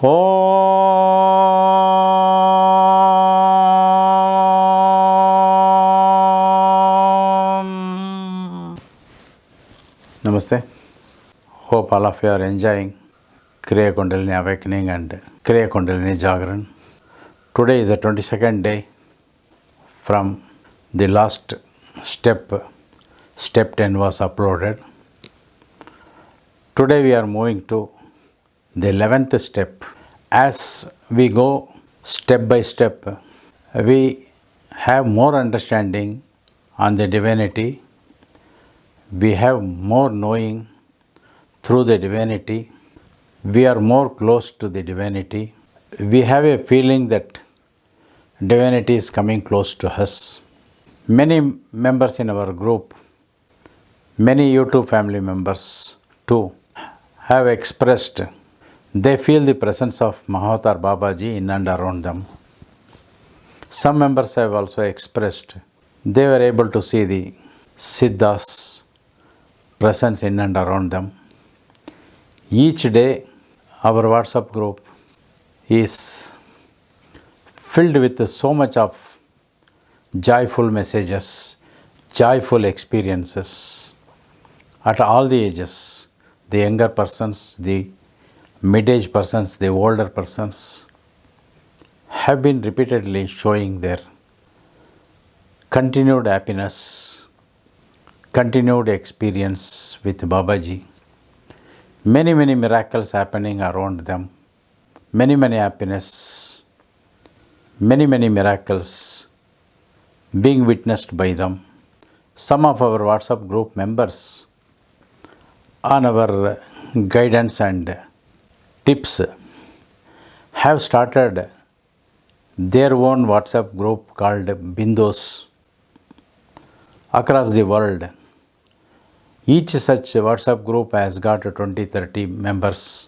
Om. Namaste. Hope all of you are enjoying Kriya Kundalini Awakening and Kriya Kundalini Jagran. Today is the 22nd day from the last step. Step 10 was uploaded. Today we are moving to the 11th step. As we go step by step, we have more understanding on the divinity. We have more knowing through the divinity. We are more close to the divinity. We have a feeling that divinity is coming close to us. Many members in our group, many YouTube family members too, have expressed they feel the presence of Mahavatar Babaji in and around them. Some members have also expressed they were able to see the Siddha's presence in and around them. Each day, our WhatsApp group is filled with so much of joyful messages, joyful experiences at all the ages, the younger persons, the mid-age persons, the older persons, have been repeatedly showing their continued happiness, continued experience with Babaji. Many miracles happening around them, many happiness, many miracles being witnessed by them. Some of our WhatsApp group members, on our guidance and tips, have started their own WhatsApp group called Bindos across the world. Each such WhatsApp group has got 20-30 members,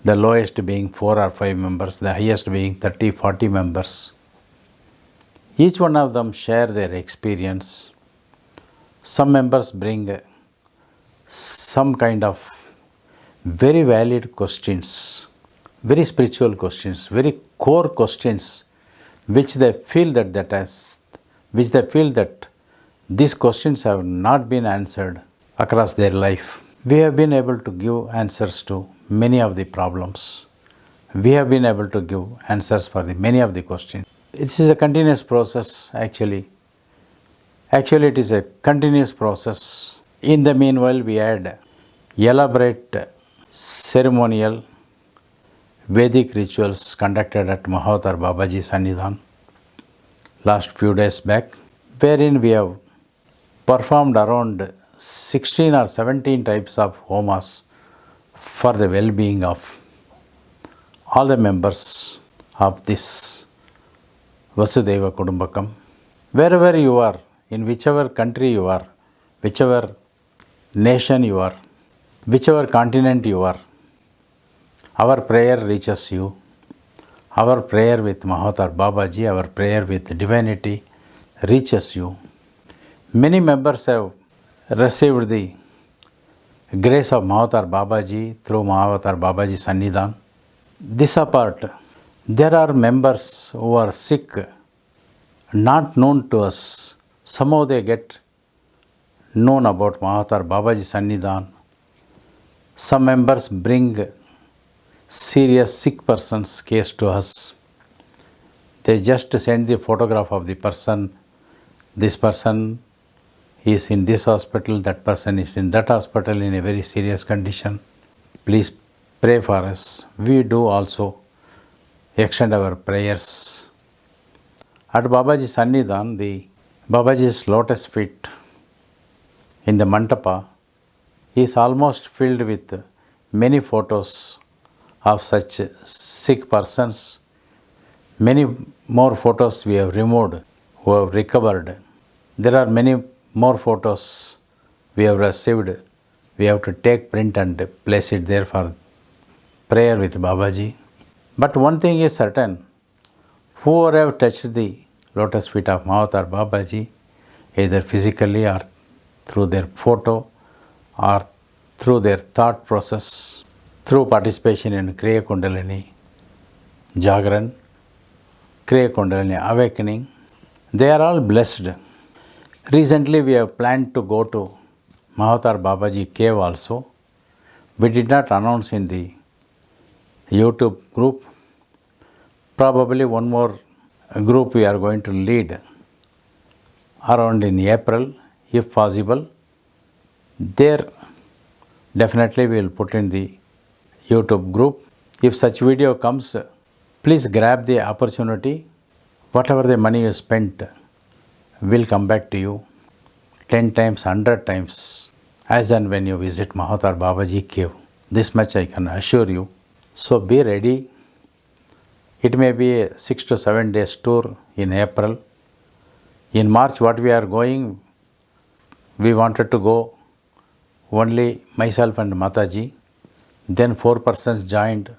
the lowest being 4 or 5 members, the highest being 30-40 members. Each one of them share their experience. Some members bring some kind of very valid questions, very spiritual questions, very core questions, which they feel that these questions have not been answered across their life. We have been able to give answers to many of the problems. We have been able to give answers for many of the questions. This is a continuous process actually. Actually, it is a continuous process. In the meanwhile, we had elaborate ceremonial Vedic rituals conducted at Mahavatar Babaji Sannidhan last few days back, wherein we have performed around 16 or 17 types of homas for the well-being of all the members of this Vasudhaiva Kudumbakam. Wherever you are, in whichever country you are, whichever nation you are, whichever continent you are, our prayer reaches you. Our prayer with Mahavatar Babaji, our prayer with divinity reaches you. Many members have received the grace of Mahavatar Babaji through Mahavatar Babaji Sannidhan. This apart, there are members who are sick, not known to us. Somehow they get known about Mahavatar Babaji Sannidhan. Some members bring serious sick person's case to us. They just send the photograph of the person. This person is in this hospital, that person is in that hospital in a very serious condition. Please pray for us. We do also extend our prayers. At Babaji Sannidhan, the Babaji's lotus feet in the Mandapa is almost filled with many photos of such sick persons. Many more photos we have removed, who have recovered. There are many more photos we have received. We have to take print and place it there for prayer with Babaji. But one thing is certain, whoever have touched the lotus feet of Mahavatar Babaji, either physically or through their photo or through their thought process, through participation in Kriya Kundalini Jagran, Kriya Kundalini Awakening. They are all blessed. Recently we have planned to go to Mahavatar Babaji cave also. We did not announce in the YouTube group. Probably one more group we are going to lead around in April, if possible. There definitely we will put in the YouTube group. If such video comes, please grab the opportunity. Whatever the money you spent will come back to you 10 times, 100 times, as and when you visit Mahavatar Babaji cave. This much I can assure you. So be ready. It may be a 6 to 7 days tour in April. In March, what we are going, we wanted to go only myself and Mataji. Then 4 persons joined.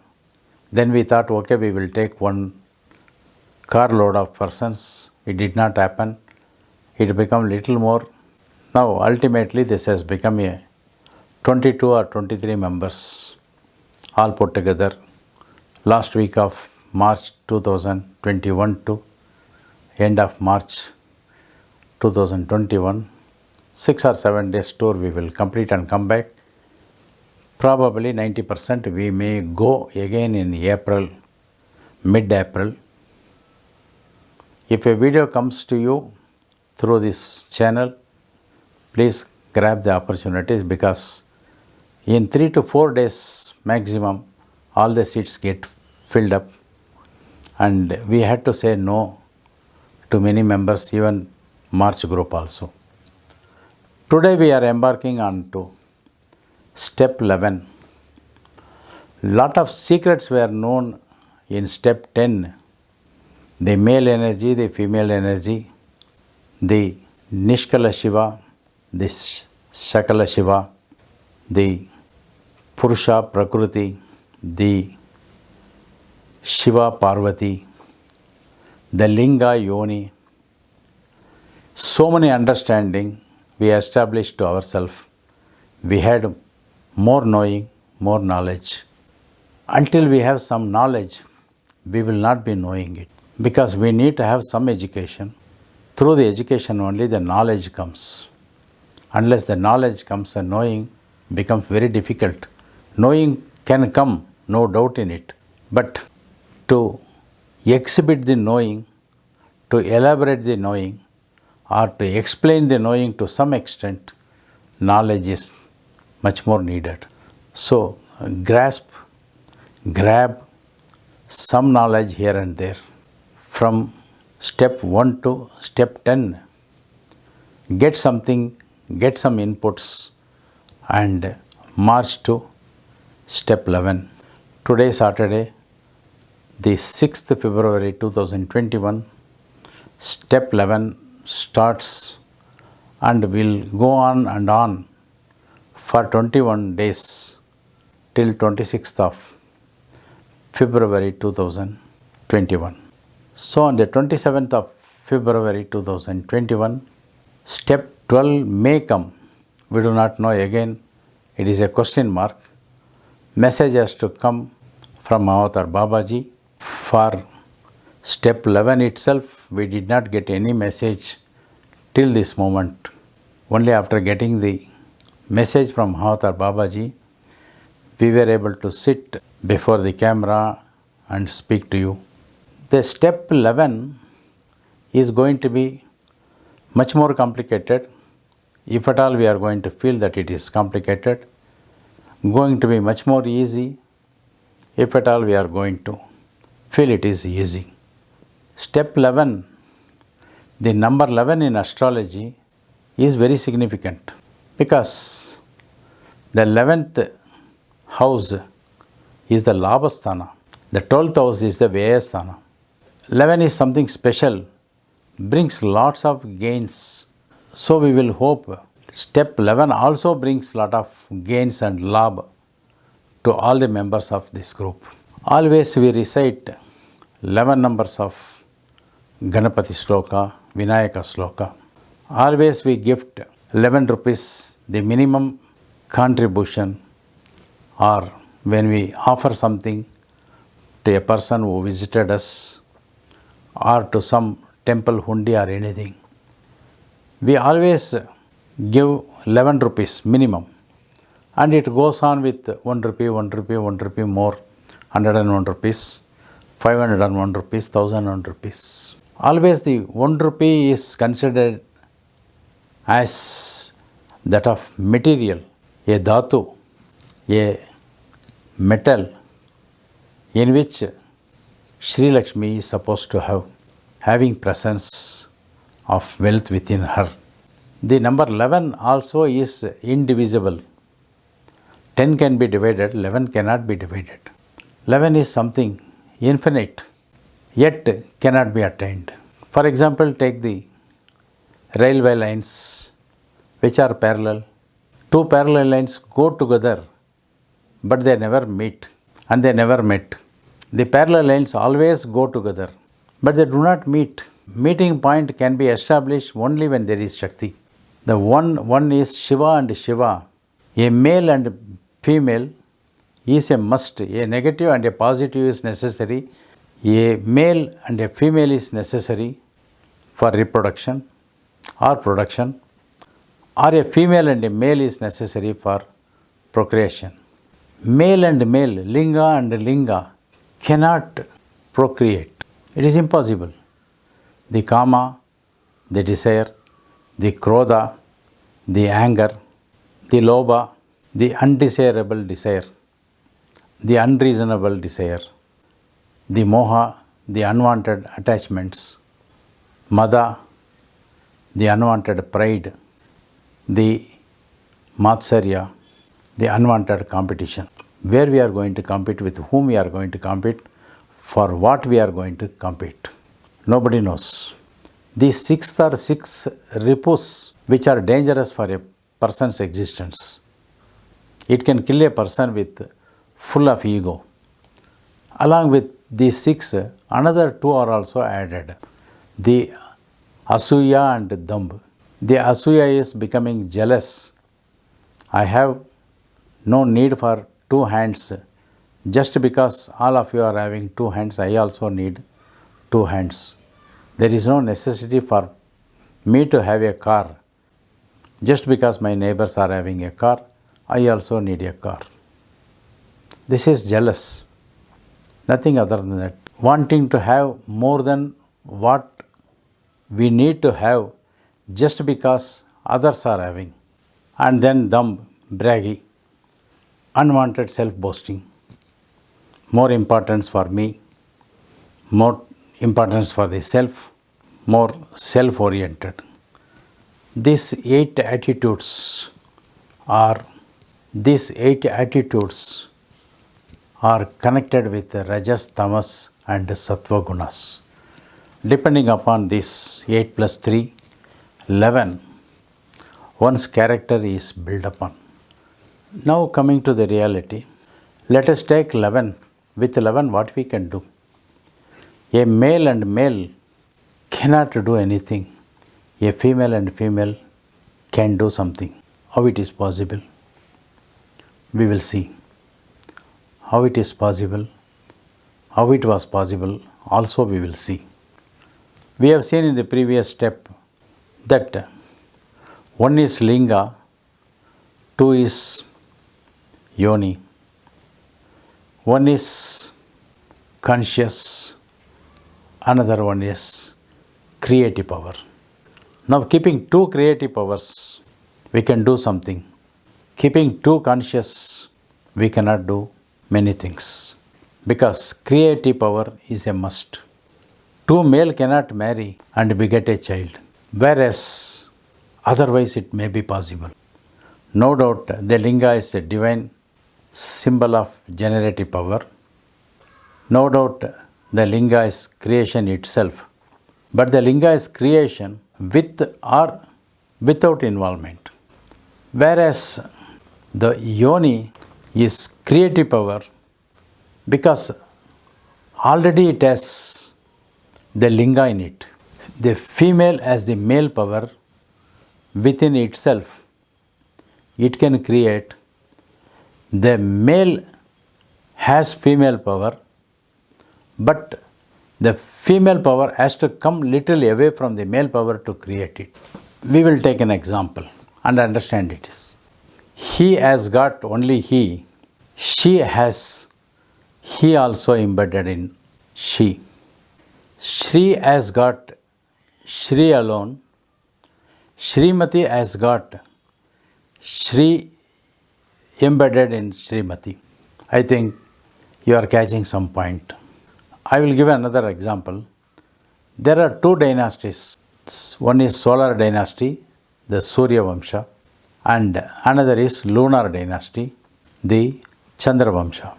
Then we thought, okay, we will take one carload of persons. It did not happen. It became little more. Now, ultimately, this has become a 22 or 23 members, all put together. Last week of March 2021 to end of March 2021, 6 or 7 days tour we will complete and come back. Probably 90% we may go again in April, mid-April. If a video comes to you through this channel, please grab the opportunities, because in 3 to 4 days maximum, all the seats get filled up, and we had to say no to many members, even March group also. Today we are embarking on to step 11. Lot of secrets were known in step 10. The male energy, the female energy, the Nishkala Shiva, the Sakala Shiva, the Purusha Prakriti, the Shiva Parvati, the Linga Yoni. So many understanding we established to ourselves. We had more knowing, more knowledge. Until we have some knowledge, we will not be knowing it, because we need to have some education. Through the education only the knowledge comes. Unless the knowledge comes, the knowing becomes very difficult. Knowing can come, no doubt in it. But to exhibit the knowing, to elaborate the knowing, or to explain the knowing to some extent, knowledge is much more needed. So grab some knowledge here and there. From step 1 to step 10, get something, get some inputs, and march to step 11. Today, Saturday, the 6th February 2021, step 11 starts and will go on and on for 21 days till 26th of February 2021. So on the 27th of February 2021, step 12 may come. We do not know again. It is a question mark. Message has to come from Mahavatar Babaji. For step 11 itself, we did not get any message till this moment. Only after getting the message from Mahavatar Babaji, we were able to sit before the camera and speak to you. The step 11 is going to be much more complicated. If at all we are going to feel that it is complicated, going to be much more easy. If at all we are going to feel it is easy. Step 11, the number 11 in astrology is very significant, because the 11th house is the Labhasthana. The 12th house is the Vyayasthana. 11 is something special, brings lots of gains. So we will hope step 11 also brings lot of gains and labh to all the members of this group. Always we recite 11 numbers of Ganapati Sloka, Vinayaka Sloka. Always we gift 11 rupees, the minimum contribution, or when we offer something to a person who visited us or to some temple hundi or anything, we always give 11 rupees minimum, and it goes on with 1 rupee, 1 rupee, 1 rupee more, 101 rupees, 501 rupees, 1001 rupees. Always the 1 rupee is considered as that of material, a dhatu, a metal in which Sri Lakshmi is supposed to having presence of wealth within her. The number 11 also is indivisible. 10 can be divided, 11 cannot be divided. 11 is something infinite, yet cannot be attained. For example, take the railway lines which are parallel. Two parallel lines go together, but they never meet and they never met. The parallel lines always go together, but they do not meet. Meeting point can be established only when there is Shakti. The one is Shiva and Shiva. A male and female is a must. A negative and a positive is necessary. A male and a female is necessary for reproduction or production, or a female and a male is necessary for procreation. Male and male, linga and linga, cannot procreate. It is impossible. The kama, the desire, the krodha, the anger, the lobha, the undesirable desire, the unreasonable desire, the moha, the unwanted attachments, mada, the unwanted pride, the matsarya, the unwanted competition. Where we are going to compete, with whom we are going to compete, for what we are going to compete. Nobody knows. These six are six ripus which are dangerous for a person's existence. It can kill a person with full of ego. Along with these six, another two are also added. The asuya and damb. The asuya is becoming jealous. I have no need for two hands. Just because all of you are having two hands, I also need two hands. There is no necessity for me to have a car. Just because my neighbors are having a car, I also need a car. This is jealous. Nothing other than that. Wanting to have more than what we need to have just because others are having. And then damb, braggy, unwanted self-boasting. More importance for me, more importance for the self, more self-oriented. These eight attitudes are connected with rajas, tamas and sattva gunas. Depending upon this 8 plus 3, 11, one's character is built upon. Now coming to the reality, let us take 11. With 11, what we can do? A male and male cannot do anything. A female and female can do something. How it is possible? We will see. How it is possible, how it was possible, also we will see. We have seen in the previous step that one is linga, two is yoni, one is conscious, another one is creative power. Now keeping two creative powers, we can do something. Keeping two conscious, we cannot do many things, because creative power is a must. Two male cannot marry and beget a child, whereas otherwise it may be possible. No doubt the linga is a divine symbol of generative power. No doubt the linga is creation itself, but the linga is creation with or without involvement, whereas the yoni is creative power because already it has the linga in it. The female has the male power within itself. It can create. The male has female power, but the female power has to come little away from the male power to create it. We will take an example and understand it is. He has got only he. She has he also embedded in she. Shri has got Shri alone. Srimati has got Shri embedded in Srimati. I think you are catching some point. I will give another example. There are two dynasties. One is solar dynasty, the Surya Vamsha, and another is lunar dynasty, the Chandra Vamsha.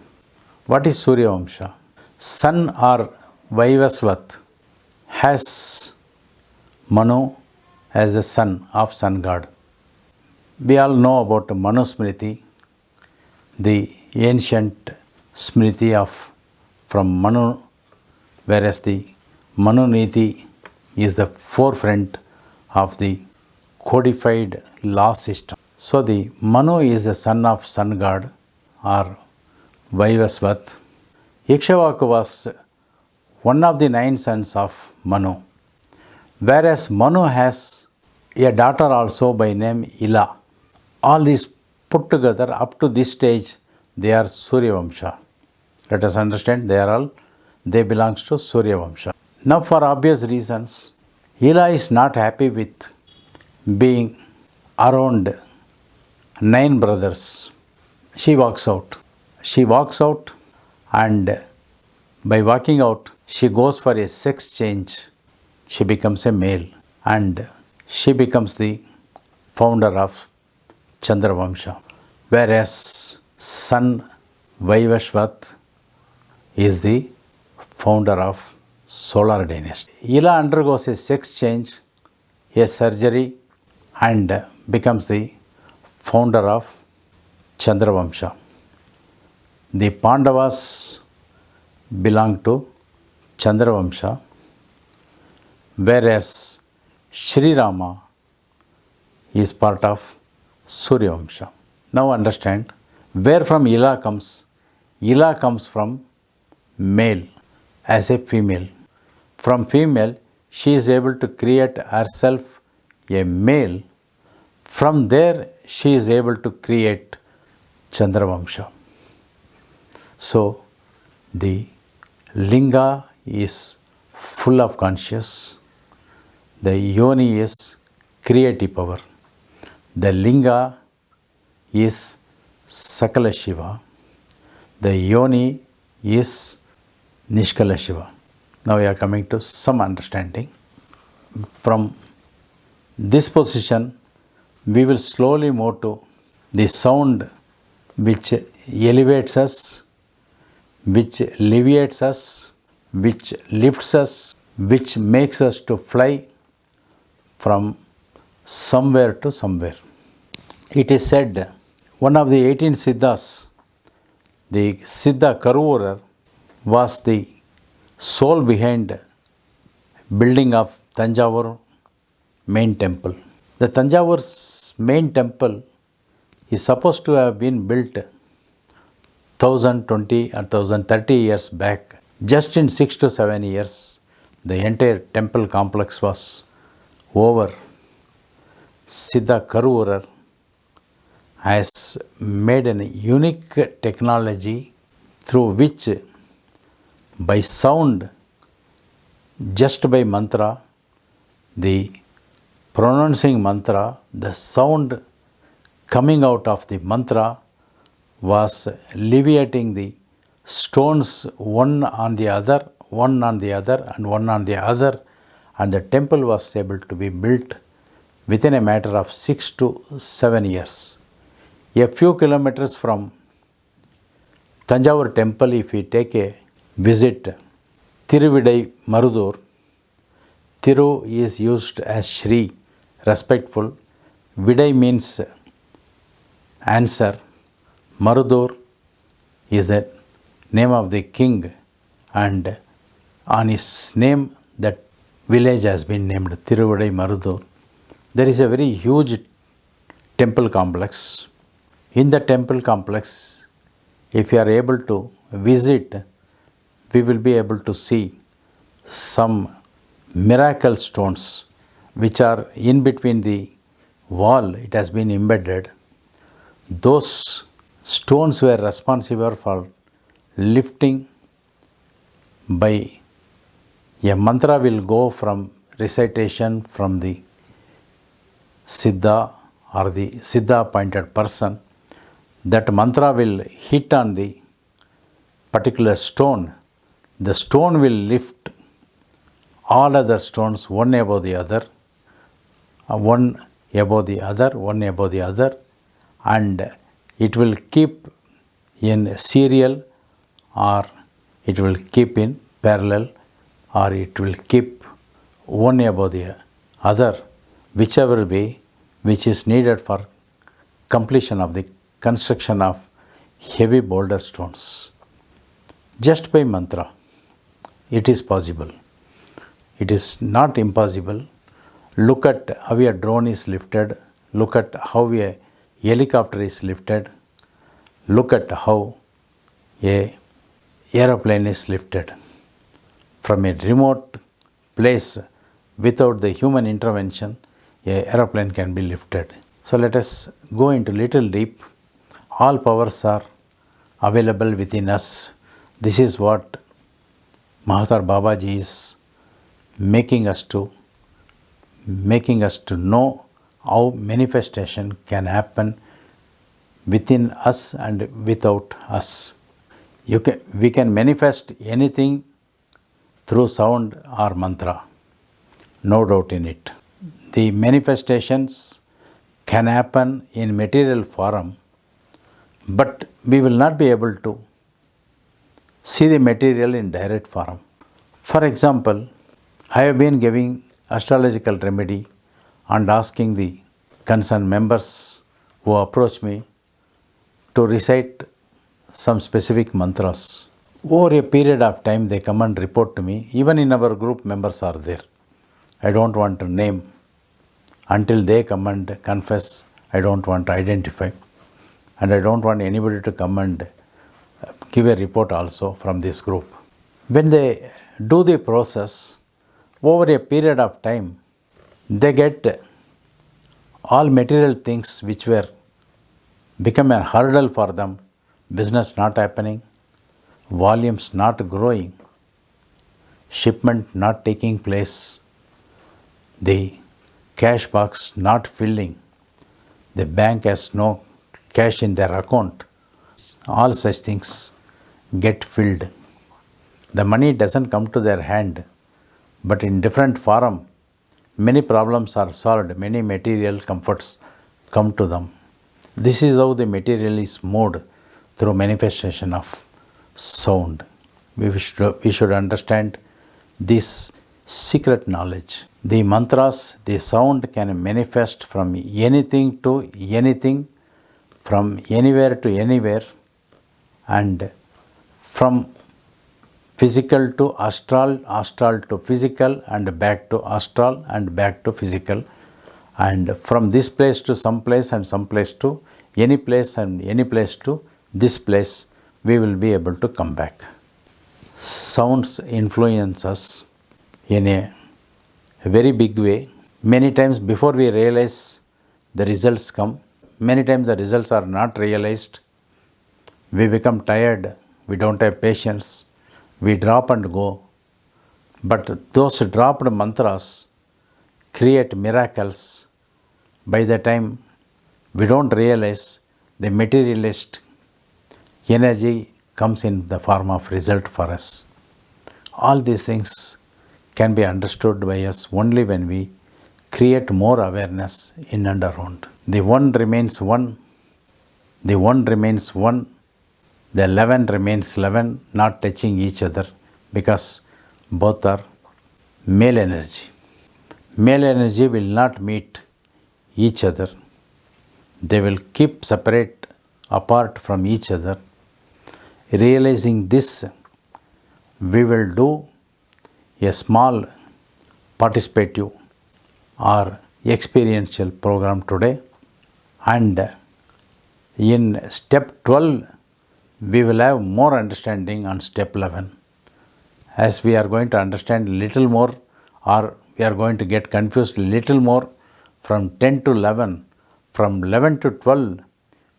What is Surya Vamsha? Sun or Vaivasvat has Manu as the son of sun god. We all know about Manu Smriti, the ancient Smriti of from Manu, whereas the Manu Niti is the forefront of the codified law system. So the Manu is the son of sun god or Vaivasvat. Ikshvaku was one of the 9 sons of Manu, whereas Manu has a daughter also by name Ila. All these put together up to this stage they are Surya Vamsha. Let us understand they belongs to Surya Vamsha. Now for obvious reasons, Ila is not happy with being around 9 brothers. She walks out. And by walking out, she goes for a sex change. She becomes a male and she becomes the founder of Chandra Vamsha. Whereas son Vaivashvat is the founder of solar dynasty. Ila undergoes a sex change, a surgery, and becomes the founder of Chandra Vamsha. The Pandavas belong to Chandra Vamsha, whereas Sri Rama is part of Surya Vamsha. Now understand where from Ila comes. Ila comes from male as a female. From female, she is able to create herself a male. From there, she is able to create Chandra Vamsha. So, the Linga is full of conscious. The Yoni is creative power. The Linga is Sakala Shiva. The Yoni is Nishkala Shiva. Now we are coming to some understanding. From this position, we will slowly move to the sound which elevates us, which alleviates us, which lifts us, which makes us to fly from somewhere to somewhere. It is said one of the 18 Siddhas, the Siddha Karuvurar, was the soul behind building of Tanjavur main temple. The Tanjavu's main temple is supposed to have been built 1020 or 1030 years back. Just in 6 to 7 years, the entire temple complex was over. Siddha Karuvurar has made a unique technology through which by sound, just by mantra, the pronouncing mantra, the sound coming out of the mantra was alleviating the stones one on the other, and the temple was able to be built within a matter of 6 to 7 years. A few kilometers from Tanjavur temple, if we take a visit, Thiruvidai Marudur, Thiru is used as Shri, respectful. Vidai means answer. Marudur is the name of the king, and on his name that village has been named Thiruvidai Marudur. There is a very huge temple complex. In the temple complex, if you are able to visit, we will be able to see some miracle stones which are in between the wall, it has been embedded. Those stones were responsible for lifting by a mantra will go from recitation from the Siddha or the Siddha appointed person. That mantra will hit on the particular stone. The stone will lift all other stones one above the other, one above the other, one above the other, and it will keep in serial, or it will keep in parallel, or it will keep one above the other, whichever way which is needed for completion of the construction of heavy boulder stones. Just by mantra, it is possible. It is not impossible. Look at how a drone is lifted. Look at how a helicopter is lifted. Look at how a aeroplane is lifted. From a remote place, without the human intervention, a aeroplane can be lifted. So let us go into little deep. All powers are available within us. This is what Mahathir Babaji is making us to know how manifestation can happen within us and without us. We can manifest anything through sound or mantra, no doubt in it. The manifestations can happen in material form, but we will not be able to see the material in direct form. For example, I have been giving astrological remedy and asking the concerned members who approach me to recite some specific mantras. Over a period of time, they come and report to me. Even in our group, members are there. I don't want to name. Until they come and confess, I don't want to identify. And I don't want anybody to come and give a report also from this group. When they do the process, over a period of time, they get all material things which were become a hurdle for them, business not happening, volumes not growing, shipment not taking place, the cash box not filling, the bank has no cash in their account. All such things get filled. The money doesn't come to their hand, but in different form, many problems are solved, many material comforts come to them. This is how the material is moved through manifestation of sound. We should understand this secret knowledge. The mantras, the sound can manifest from anything to anything, from anywhere to anywhere, and from physical to astral, astral to physical, and back to astral and back to physical, and from this place to some place and some place to any place and any place to this place, we will be able to come back. Sounds influence us in a very big way. Many times before we realize, the results come. Many times the results are not realized. We become tired. We don't have patience. We drop and go. But those dropped mantras create miracles. By the time we don't realize, the materialist energy comes in the form of result for us. All these things can be understood by us only when we create more awareness in and around. The one remains one. The one remains one. The 11 remains 11, not touching each other, because both are male energy. Male energy will not meet each other. They will keep separate, apart from each other. Realizing this, we will do a small participative or experiential program today, and in step 12 we will have more understanding on step 11. As we are going to understand little more, or we are going to get confused little more from 10 to 11, from 11 to 12,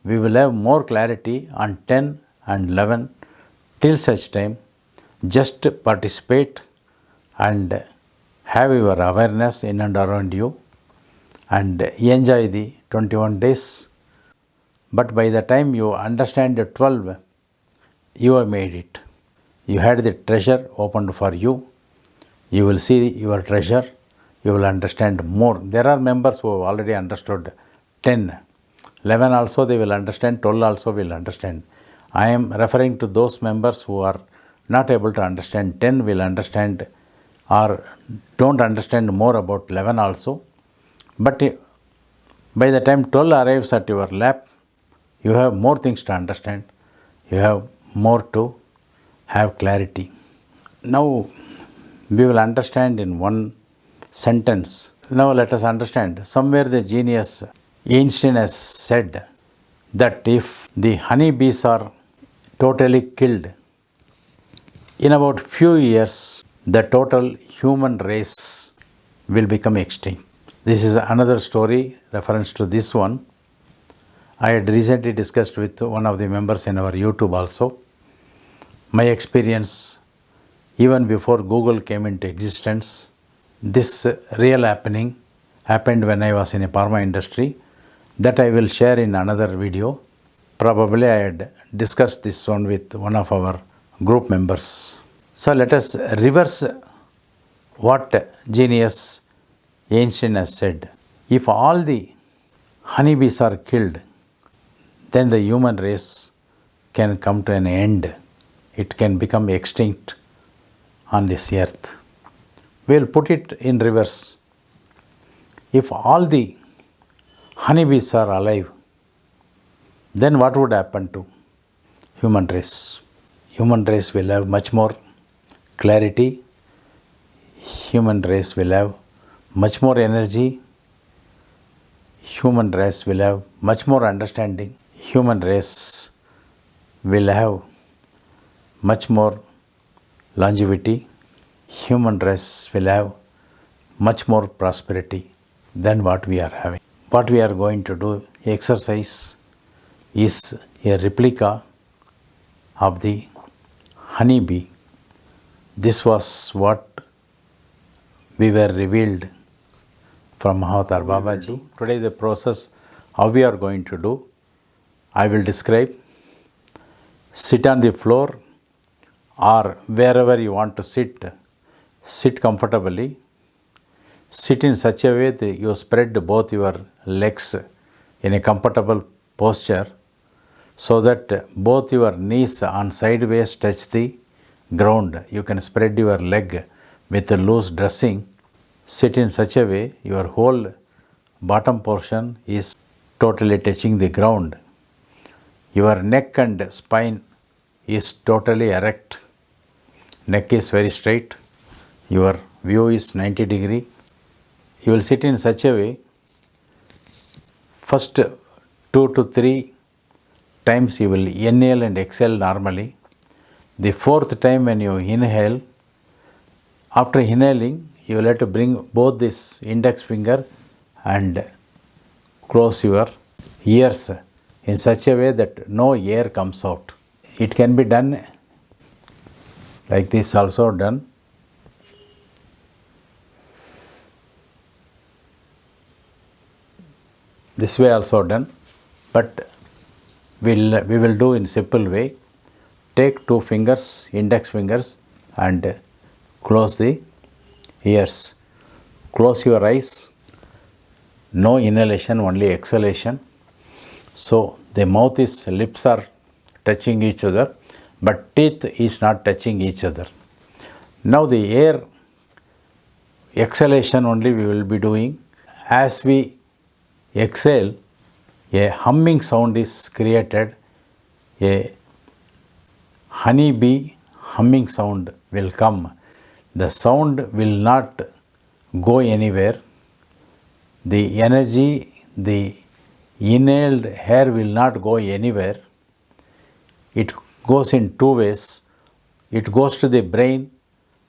we will have more clarity on 10 and 11. Till such time, just participate and have your awareness in and around you and enjoy the 21 days. But by the time you understand the 12, you have made it. You had the treasure opened for you. You will see your treasure. You will understand more. There are members who have already understood 10. 11 also they will understand. 12 also will understand. I am referring to those members who are not able to understand 10 will understand or don't understand more about 11 also. But by the time 12 arrives at your lap, you have more things to understand. You have more to have clarity. Now we will understand in one sentence. Now let us understand. Somewhere the genius Einstein has said that if the honeybees are totally killed, in about few years the total human race will become extinct. This is another story reference to this one. I had recently discussed with one of the members in our YouTube also. My experience, even before Google came into existence, this real happening happened when I was in a pharma industry. That I will share in another video. Probably I had discussed this one with one of our group members. So let us reverse what genius Einstein has said. If all the honeybees are killed, then the human race can come to an end. It can become extinct on this earth. We will put it in reverse. If all the honeybees are alive, then what would happen to human race? Human race will have much more clarity. Human race will have much more energy. Human race will have much more understanding. Human race will have much more longevity. Human race will have much more prosperity than what we are having. What we are going to do, exercise, is a replica of the honeybee. This was what we were revealed from Mahavatar Babaji. Today the process, how we are going to do, I will describe. Sit on the floor or wherever you want to sit, sit comfortably. Sit in such a way that you spread both your legs in a comfortable posture so that both your knees on sideways touch the ground. You can spread your leg with a loose dressing. Sit in such a way your whole bottom portion is totally touching the ground. Your neck and spine is totally erect. Neck is very straight. Your view is 90 degree. You will sit in such a way. First 2 to 3 times you will inhale and exhale normally. The fourth time when you inhale, after inhaling, you will have to bring both this index finger and close your ears in such a way that no air comes out. It can be done like this also done. This way also done, but we will do in simple way. Take 2 fingers, index fingers, and close the ears. Close your eyes. No inhalation, only exhalation. So the mouth is, lips are touching each other, but teeth is not touching each other. Now the air exhalation only we will be doing. As we exhale, a humming sound is created. A honeybee humming sound will come. The sound will not go anywhere. The energy, the inhaled air will not go anywhere. It goes in two ways. It goes to the brain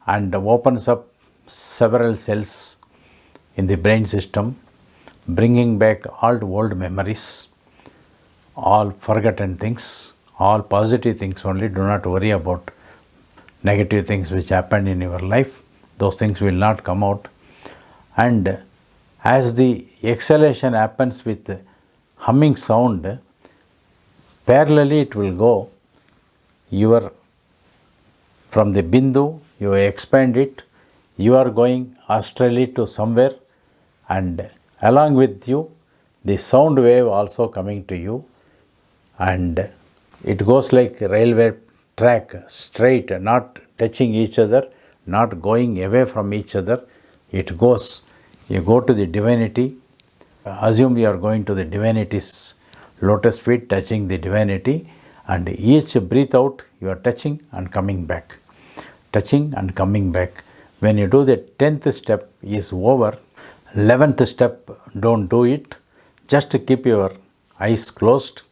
and opens up several cells in the brain system, bringing back all old memories, all forgotten things, all positive things only. Do not worry about negative things which happened in your life. Those things will not come out. And as the exhalation happens with humming sound, parallelly it will go your from the bindu, you expand it, you are going astrally to somewhere, and along with you the sound wave also coming to you, and it goes like railway track, straight, not touching each other, not going away from each other. It goes, you go to the divinity, assume you are going to the divinity's lotus feet, touching the divinity, and each breath out you are touching and coming back, touching and coming back. When you do the 10th step is over, 11th step don't do it, just keep your eyes closed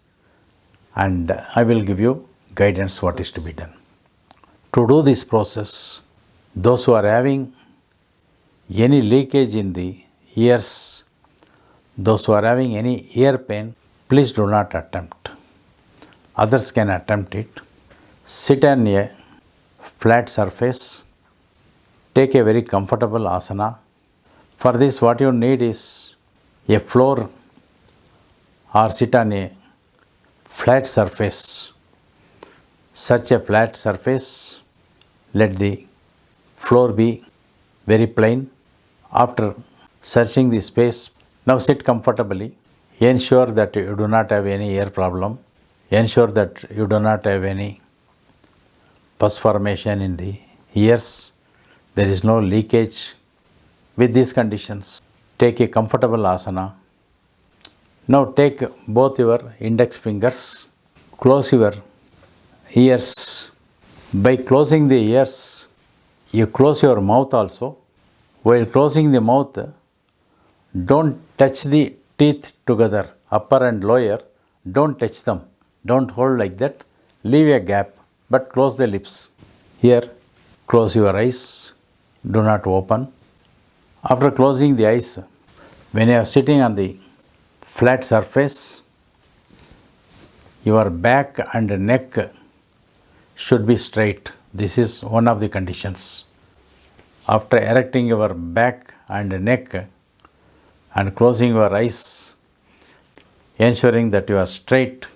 and I will give you guidance what is to be done. To do this process, those who are having any leakage in the ears, those who are having any ear pain, please do not attempt. Others can attempt it. Sit on a flat surface. Take a very comfortable asana. For this, what you need is a floor or sit on a flat surface. Such a flat surface, let the floor be very plain. After searching the space, now sit comfortably. Ensure that you do not have any ear problem. Ensure that you do not have any pus formation in the ears. There is no leakage. With these conditions, take a comfortable asana. Now take both your index fingers, close your ears. By closing the ears, you close your mouth also. While closing the mouth, don't touch the teeth together, upper and lower. Don't touch them. Don't hold like that. Leave a gap, but close the lips. Here, close your eyes. Do not open. After closing the eyes, when you are sitting on the flat surface, your back and neck should be straight. This is one of the conditions. After erecting your back and neck and closing your eyes, ensuring that you are straight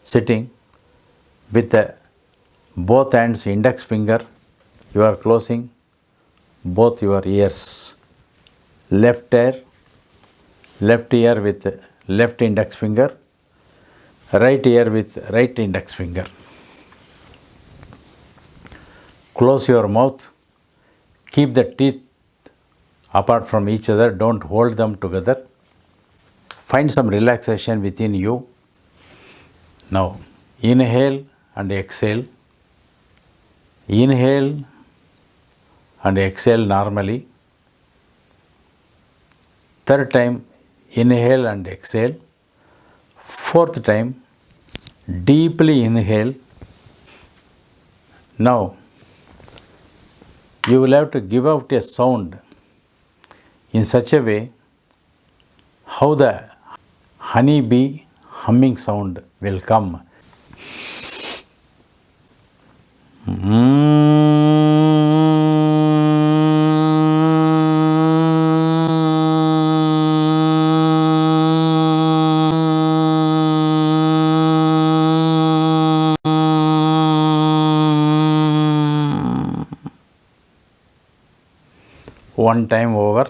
sitting with both hands, index finger, you are closing both your ears. Left ear with left index finger, right ear with right index finger. Close your mouth. Keep the teeth apart from each other. Don't hold them together. Find some relaxation within you. Now, inhale and exhale. Inhale and exhale normally. Third time, inhale and exhale. Fourth time, deeply inhale. Now, you will have to give out a sound in such a way how the honey bee humming sound will come. One time over.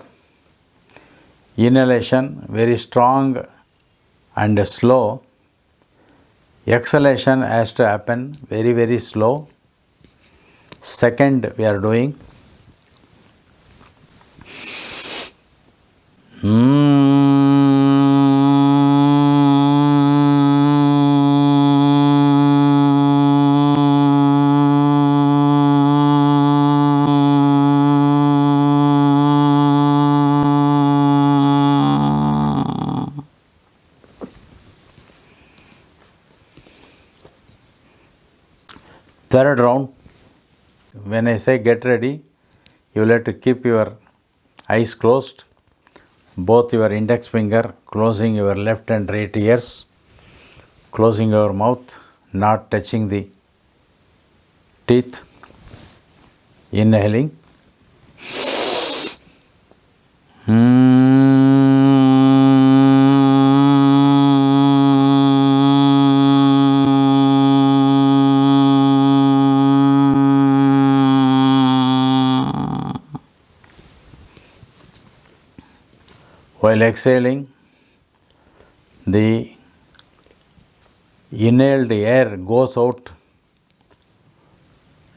Inhalation very strong and slow. Exhalation has to happen very, very slow. Second, we are doing. Third round, when I say get ready, you will have to keep your eyes closed, both your index finger, closing your left and right ears, closing your mouth, not touching the teeth, inhaling. While exhaling, the inhaled air goes out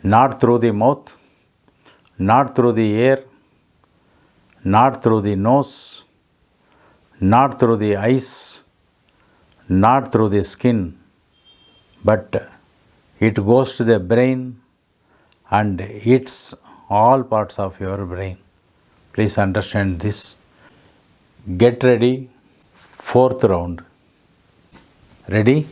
not through the mouth, not through the ear, not through the nose, not through the eyes, not through the skin, but it goes to the brain and hits all parts of your brain. Please understand this. Get ready. Fourth round. Ready?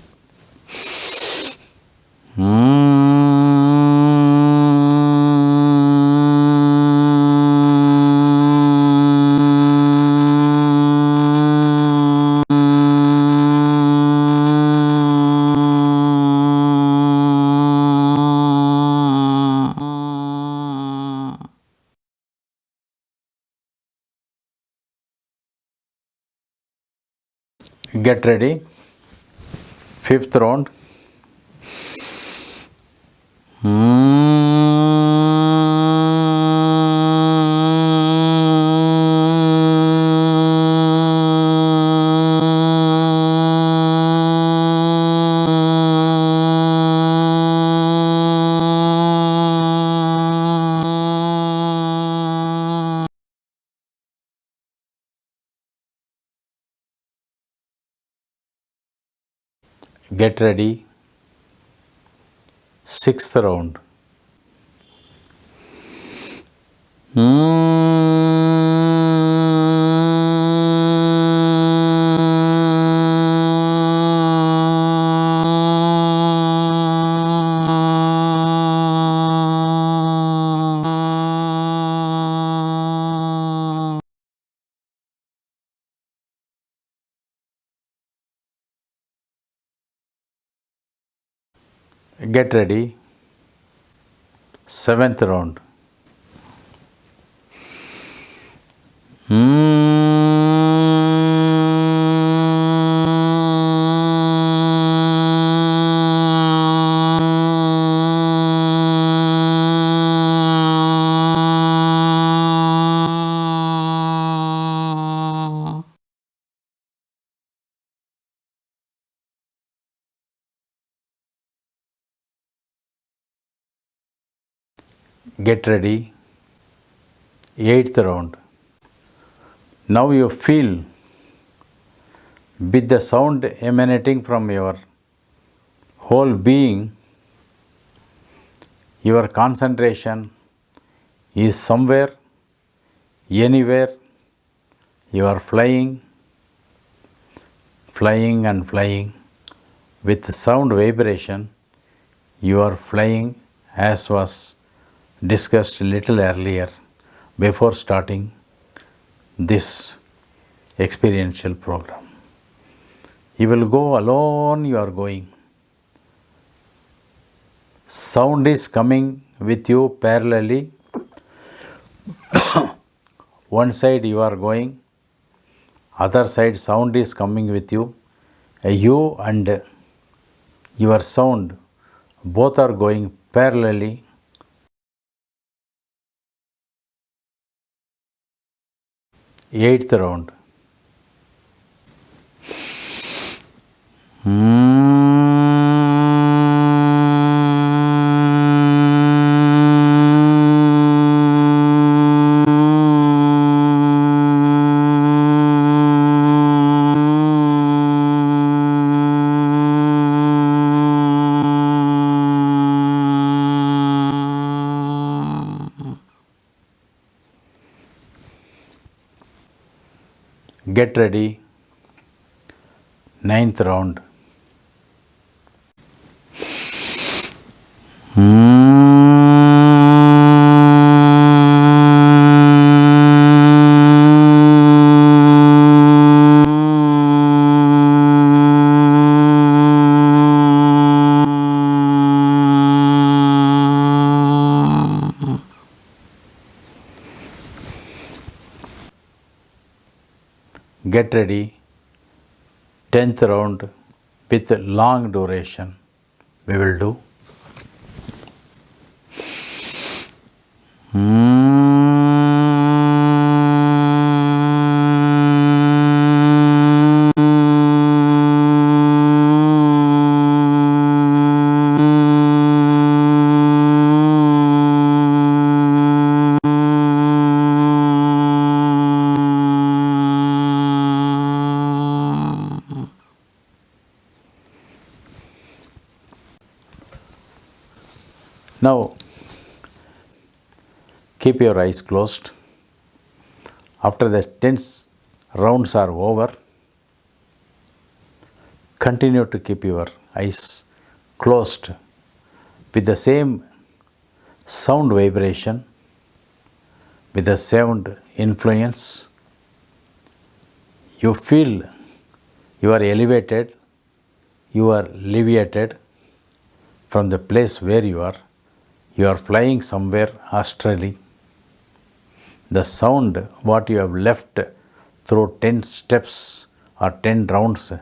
Get ready. Fifth round. Get ready. Sixth round. Get ready. Seventh round. Get ready. Eighth round. Now you feel with the sound emanating from your whole being, your concentration is somewhere, anywhere. You are flying, flying and flying with sound vibration. You are flying as was discussed a little earlier before starting this experiential program. You will go alone, you are going. Sound is coming with you parallelly. One side you are going, other side sound is coming with you. You and your sound both are going parallelly. Eighth round. Get ready. Ninth round. Get ready. 10th round with long duration we will do. Now, keep your eyes closed. After the 10 rounds are over, continue to keep your eyes closed with the same sound vibration, with the sound influence. You feel you are elevated, you are alleviated from the place where you are. You are flying somewhere astrally. The sound what you have left through 10 steps or 10 rounds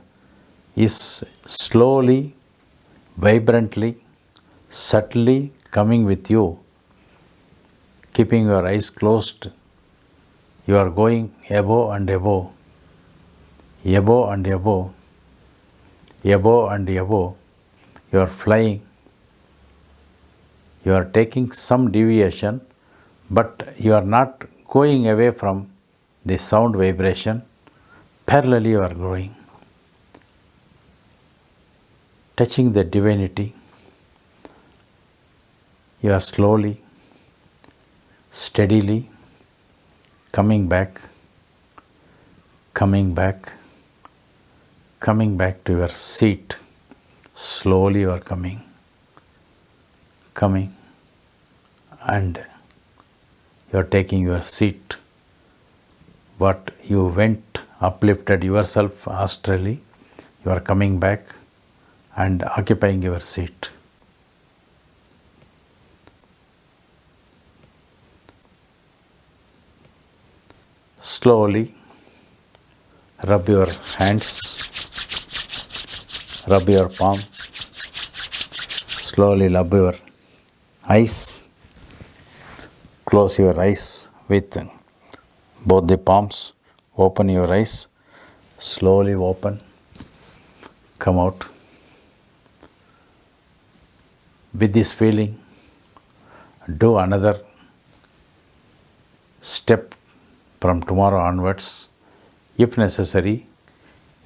is slowly, vibrantly, subtly coming with you. Keeping your eyes closed, you are going above and above, above and above, above and above. You are flying. You are taking some deviation, but you are not going away from the sound vibration. Parallelly you are growing, touching the divinity. You are slowly, steadily coming back, coming back, coming back to your seat. Slowly you are coming, and you are taking your seat. What you went, uplifted yourself astrally, you are coming back and occupying your seat. Slowly rub your hands, rub your palm, slowly rub your eyes, close your eyes with both the palms, open your eyes, slowly open, come out. With this feeling, do another step from tomorrow onwards. If necessary,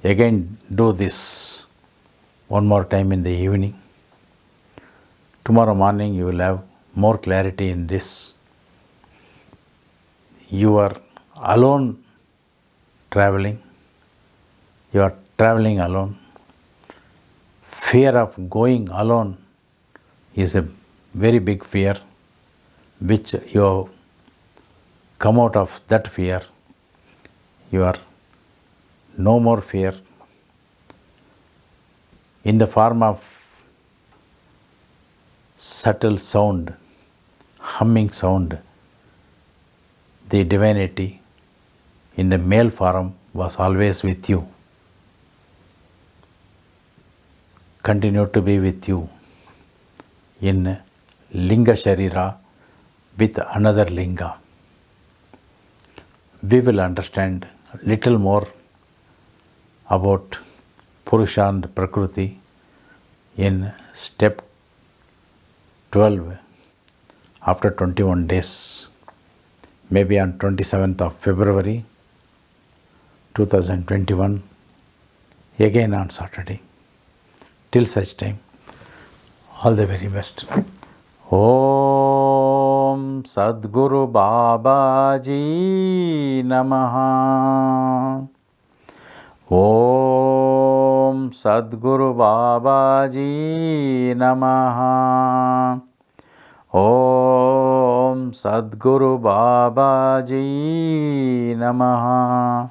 again do this one more time in the evening. Tomorrow morning you will have more clarity in this. You are alone traveling. You are traveling alone. Fear of going alone is a very big fear, which you have come out of that fear. You are no more fear. In the form of subtle sound, humming sound, the divinity in the male form was always with you. Continue to be with you in Linga Sharira with another Linga. We will understand little more about Purusha and Prakriti in step 12 after 21 days, maybe on 27th of February 2021, again on Saturday. Till such time, all the very best. Om Sadguru Babaji Namaha. Om Sadguru Babaji Namaha. Om Sadguru Babaji Namaha.